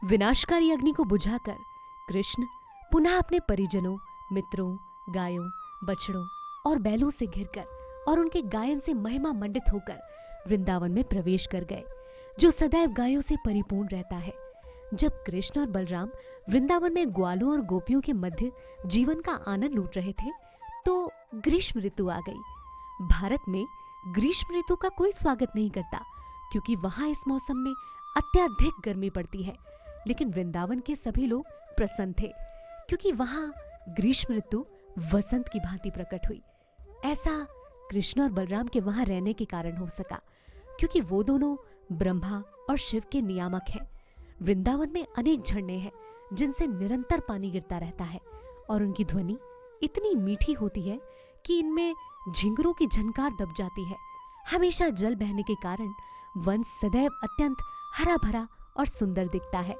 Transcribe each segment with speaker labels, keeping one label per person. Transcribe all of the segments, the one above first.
Speaker 1: विनाशकारी अग्नि को बुझाकर कृष्ण पुनः अपने परिजनों, मित्रों, गायों, बछड़ों और बैलों से घिरकर और उनके गायन से महिमा मंडित होकर वृंदावन में प्रवेश कर गए, जो सदैव गायों से परिपूर्ण रहता है। जब कृष्ण और बलराम वृंदावन में ग्वालों और गोपियों के मध्य जीवन का आनंद लूट रहे थे, तो ग्रीष्म ऋतु आ गई। भारत में ग्रीष्म ऋतु का कोई स्वागत नहीं करता, क्योंकि वहां इस मौसम में अत्यधिक गर्मी पड़ती है। लेकिन वृंदावन के सभी लोग प्रसन्न थे, क्योंकि वहां ग्रीष्म ऋतु वसंत की भांति प्रकट हुई। ऐसा कृष्ण और बलराम के वहां रहने के कारण हो सका, क्योंकि वो दोनों ब्रह्मा और शिव के नियामक हैं। वृंदावन में अनेक झरने हैं जिनसे निरंतर पानी गिरता रहता है, और उनकी ध्वनि इतनी मीठी होती है कि इनमें झिंगुरों की झनकार दब जाती है। हमेशा जल बहने के कारण वन सदैव अत्यंत हरा भरा और सुंदर दिखता है।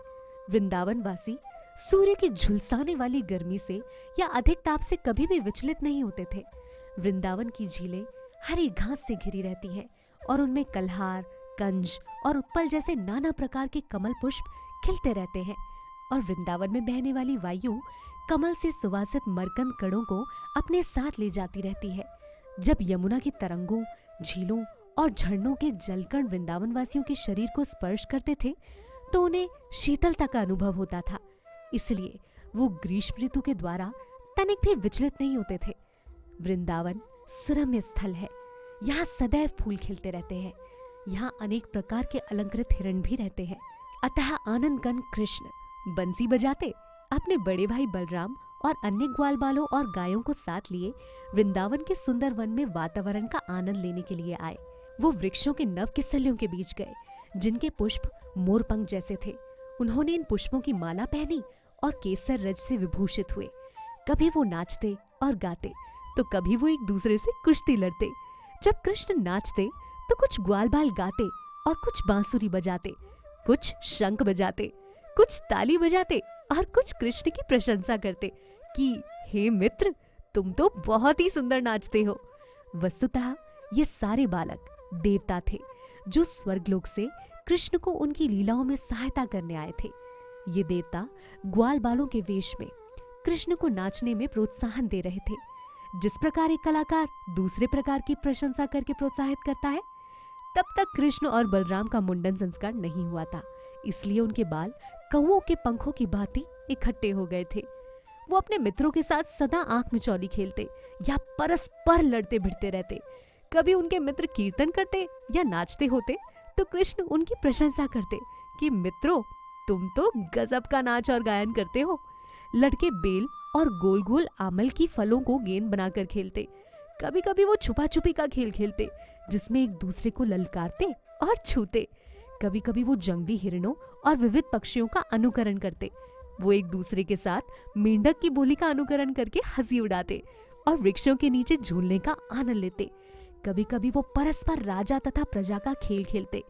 Speaker 1: वृंदावन वासी सूर्य की झुलसाने वाली गर्मी से या अधिक ताप से कभी भी विचलित नहीं होते थे। वृंदावन की झीलें हरी घास से घिरी रहती हैं, और उनमें कल्हार, कंज और उत्पल जैसे नाना प्रकार के कमल पुष्प खिलते रहते हैं। और वृंदावन में बहने वाली वायु कमल से सुवासित मरकंद कणों को अपने साथ ले जाती रहती है। जब यमुना की तरंगों, झीलों और झरनों के जलकण वृंदावन वासियों के शरीर को स्पर्श करते थे, तो उन्हें शीतलता का अनुभव होता था। इसलिए वो ग्रीष्म ऋतु के द्वारा तनिक भी विचलित नहीं होते थे। वृंदावन सुरम्य स्थल है। यहाँ सदैव फूल खिलते रहते हैं। यहाँ अनेक प्रकार के अलंकृत हिरण भी रहते हैं। अतः आनंदगन कृष्ण बंसी बजाते अपने बड़े भाई बलराम और अन्य ग्वाल बालों और गायों को साथ लिए वृंदावन के सुंदर वन में वातावरण का आनंद लेने के लिए आए। वो वृक्षों के नव किसलियों के बीच गए, जिनके पुष्प मोरपंख जैसे थे। उन्होंने इन पुष्पों की माला पहनी और केसर रज से विभूषित हुए। कभी वो नाचते और गाते, तो कभी वो एक दूसरे से कुश्ती लड़ते। जब कृष्ण नाचते तो कुछ ग्वाल बाल गाते और कुछ बांसुरी बजाते, कुछ शंख बजाते, कुछ ताली बजाते और कुछ कृष्ण की प्रशंसा करते कि हे मित्र, तुम तो बहुत ही सुंदर नाचते हो। वस्तुतः ये सारे बालक देवता थे, जो स्वर्गलोक से कृष्ण को उनकी लीलाओं में सहायता करने आए थे। ये देवता ग्वाल बालों के वेश में कृष्ण को नाचने में प्रोत्साहन दे रहे थे। जिस प्रकार एक कलाकार दूसरे प्रकार की प्रशंसा करके प्रोत्साहित करता है, तब तक कृष्ण और बलराम का मुंडन संस्कार नहीं हुआ था, इसलिए उनके बाल कौओं के पंखों की भांति इकट्ठे हो गए थे। वो अपने मित्रों के साथ सदा आंख मिचौली खेलते या परस्पर लड़ते भिड़ते रहते। कभी उनके मित्र कीर्तन करते या नाचते होते, तो कृष्ण उनकी प्रशंसा करते कि मित्रों, तुम तो गजब का नाच और गायन करते हो। लड़के बेल और गोल गोल आमल की फलों को गेंद बनाकर खेलते। कभी कभी वो छुपा छुपी का खेल खेलते, जिसमें एक दूसरे को ललकारते और छूते। कभी कभी वो जंगली हिरणों और विविध पक्षियों का अनुकरण करते। वो एक दूसरे के साथ मेंढक की बोली का अनुकरण करके हंसी उड़ाते और वृक्षों के नीचे झूलने का आनंद लेते। कभी कभी वो परस्पर राजा तथा प्रजा का खेल खेलते।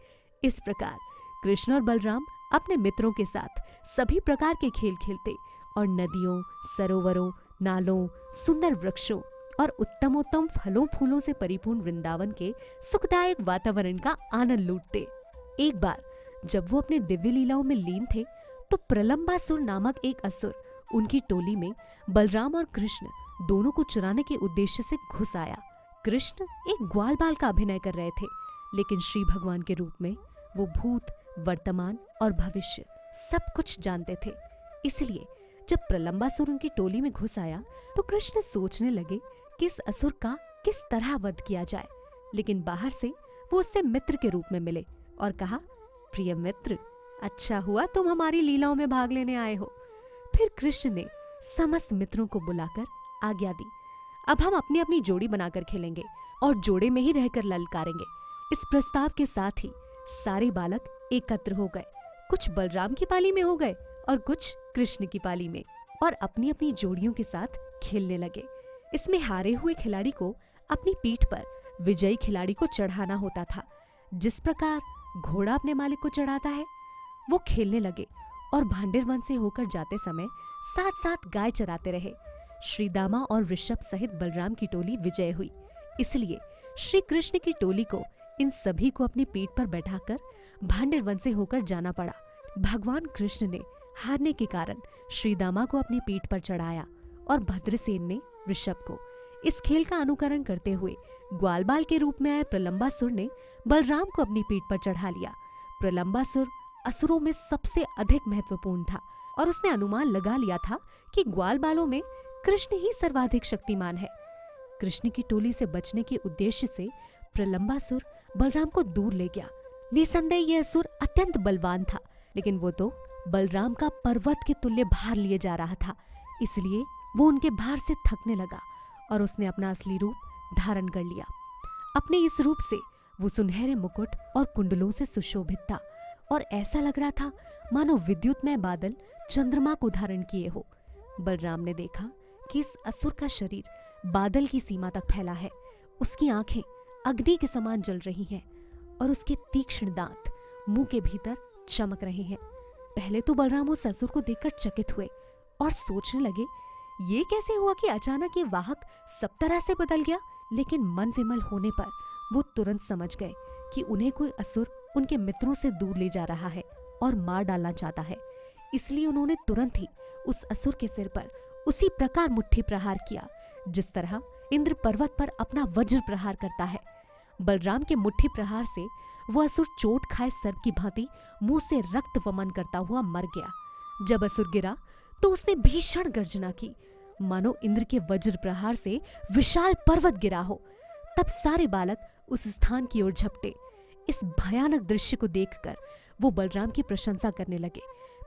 Speaker 1: इस प्रकार कृष्ण और बलराम अपने मित्रों के साथ सभी प्रकार के खेल खेलते और नदियों, सरोवरों, नालों, सुंदर वृक्षों और उत्तमोत्तम फलों फूलों से परिपूर्ण वृंदावन के सुखदायक वातावरण का आनंद लूटते। एक बार जब वो अपने दिव्य लीलाओं में लीन थे, तो प्रलंबासुर नामक एक असुर उनकी टोली में बलराम और कृष्ण दोनों को चुराने के उद्देश्य से घुस आया। कृष्ण एक ग्वाल बाल का अभिनय कर रहे थे, लेकिन श्री भगवान के रूप में वो भूत, वर्तमान और भविष्य सब कुछ जानते थे। इसलिए जब प्रलंबासुर उनकी टोली में घुस आया, तो कृष्ण सोचने लगे कि इस असुर का किस तरह वध किया जाए। लेकिन बाहर से वो उससे मित्र के रूप में मिले और कहा, प्रिय मित्र, अच्छा हुआ तुम हमारी लीलाओं में भाग लेने आए हो। फिर कृष्ण ने समस्त मित्रों को बुलाकर आज्ञा दी, अब हम अपनी अपनी जोड़ी बनाकर खेलेंगे और जोड़े में ही रहकर ललकारेंगे। इस प्रस्ताव के साथ ही सारे बालक एकत्र हो गए। कुछ बलराम की पाली में हो गए और कुछ कृष्ण की पाली में, और अपनी अपनी जोड़ियों के साथ खेलने लगे। इसमें हारे हुए खिलाड़ी को अपनी पीठ पर विजयी खिलाड़ी को चढ़ाना होता था। जिस प्रकार घोड़ा अपने मालिक को चढ़ाता है, वो खेलने लगे और भांडेर वन से होकर जाते समय साथ साथ गाय चराते रहे। श्री दामा और वृषभ सहित बलराम की टोली विजय हुई। इसलिए श्री कृष्ण की टोली को इन सभी को अपनी पीठ पर बैठाकर भांडेर वन से होकर जाना पड़ा। भगवान कृष्ण ने हारने के कारण श्रीदामा को अपनी पीठ पर चढ़ाया और भद्रसेन ने ऋषभ को। इस खेल का अनुकरण करते हुए ग्वालबाल के रूप में आए प्रलंबासुर ने बलराम को अपनी पीठ पर चढ़ा लिया। प्रलंबासुर असुरों में सबसे अधिक महत्वपूर्ण था और उसने अनुमान लगा लिया था कि ग्वालबालों में कृष्ण ही सर्वाधिक शक्तिमान है। कृष्ण की टोली से बचने के उद्देश्य से प्रलंबासुर बलराम को दूर ले गया। निसंदेह यह असुर अत्यंत बलवान था, लेकिन वो तो बलराम का पर्वत के तुल्य भार लिए जा रहा था, इसलिए वो उनके भार से थकने लगा और उसने अपना असली रूप धारण कर लिया। अपने इस रूप से वो सुनहरे मुकुट और कुंडलों से सुशोभित था और ऐसा लग रहा था मानो विद्युतमय बादल चंद्रमा को धारण किए हो। बलराम ने देखा कि इस असुर का शरीर बादल की सीमा तक फैला है, उसकी आंखें अग्नि के समान जल रही हैं और उसके तीक्ष्ण दांत मुंह के भीतर चमक रहे हैं। पहले तो बलराम उस असुर को देखकर चकित हुए और सोचने लगे, ये कैसे हुआ कि अचानक ये वाहक सब तरह से बदल गया। लेकिन मन विमल होने पर वो तुरंत समझ गए कि उन्हें कोई असुर उनके मित्रों से दूर ले जा रहा है और मार डालना चाहता है। इसलिए उन्होंने तुरंत ही उस असुर के सिर पर उसी प्रकार मुट्ठी प्रहार किया जिस तरह इंद्र पर्वत पर अपना वज्र प्रहार करता है। बलराम के मुट्ठी प्रहार से वो असुर चोट खाए सर्प की भांति मुंह से रक्त वमन करता हुआ मर गया। जब असुर गिरा तो उसने भीषण गर्जना की, मानो इंद्र के वज्र प्रहार से विशाल पर्वत गिरा हो। तब सारे बालक उस स्थान की ओर झपटे। इस भयानक दृश्य को देखकर वो बलराम की प्रशंसा करने लगे।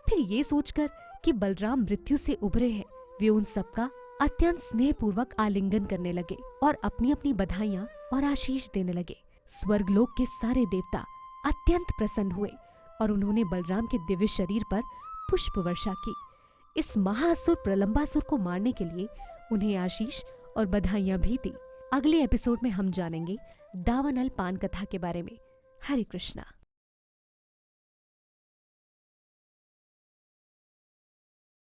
Speaker 1: फिर ये सोचकर कि बलराम मृत्यु से उभरे हैं, वे उन सबका अत्यंत स्नेहपूर्वक आलिंगन करने लगे और अपनी अपनी बधाइयां और आशीष देने लगे। स्वर्गलोक के सारे देवता अत्यंत प्रसन्न हुए और उन्होंने बलराम के दिव्य शरीर पर पुष्प वर्षा की। इस महाअसुर प्रलंबासुर को मारने के लिए उन्हें आशीष और बधाइयां भी दी। अगले एपिसोड में हम जानेंगे दावानल पान कथा के बारे में। हरे कृष्णा।